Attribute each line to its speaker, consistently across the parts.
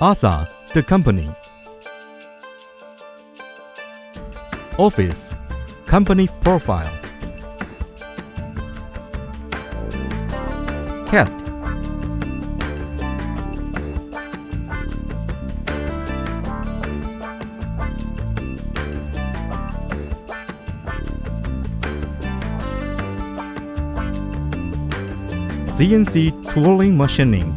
Speaker 1: ASA, the company. Office, company profile. Cat. CNC tooling machining.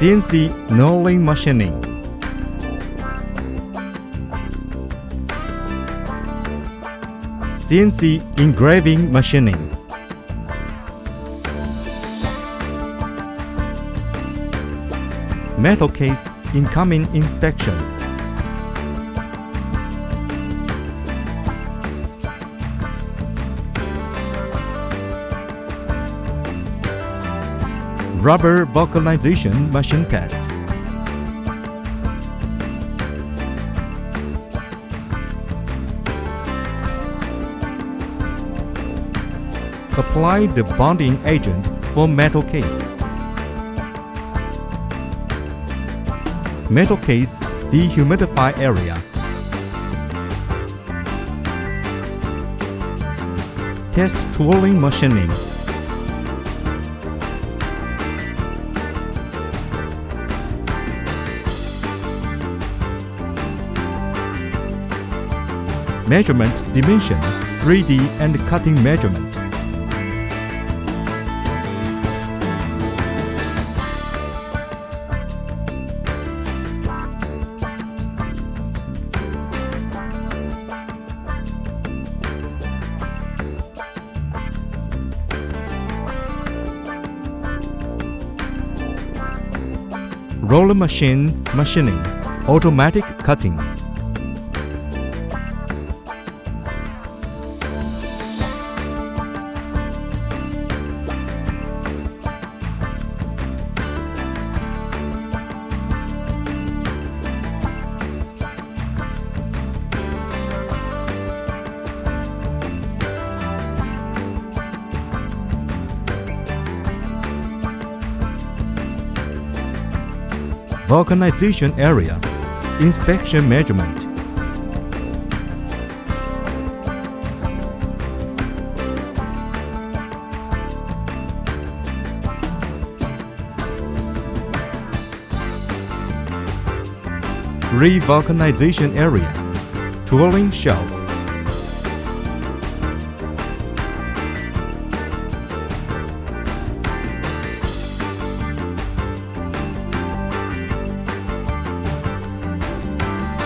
Speaker 1: CNC knurling machining. CNC engraving machining. Metal case incoming inspection. Rubber vulcanization machine test. Apply the bonding agent for metal case. Metal case dehumidify area. Test tooling machining. Measurement dimension, 3D and cutting measurement. Roller machine machining, automatic cutting. Vulcanization area, inspection measurement. Re-vulcanization area, tooling shelf.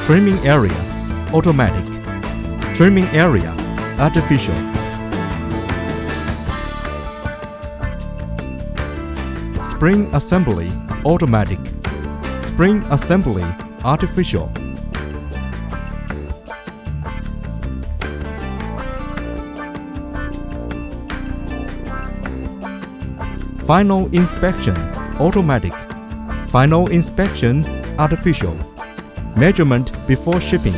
Speaker 1: Trimming area, automatic. Trimming area, artificial. Spring assembly, automatic. Spring assembly, artificial. Final inspection, automatic. Final inspection, artificial. Measurement before shipping.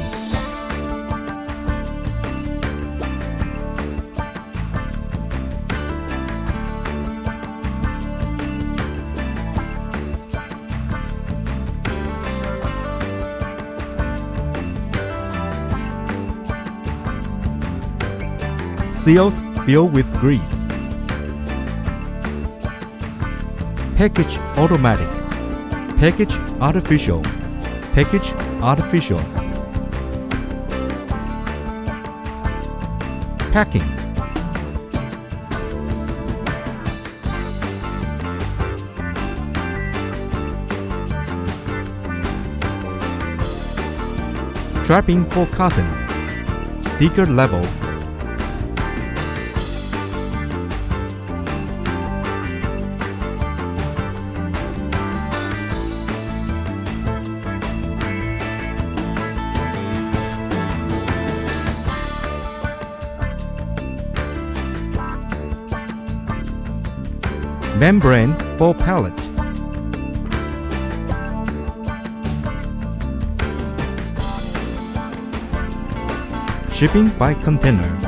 Speaker 1: Seals filled with grease. Package automatic. Package artificial. Package artificial. Packing. Strapping for cotton. Sticker level. Membrane for pallet. Shipping by container.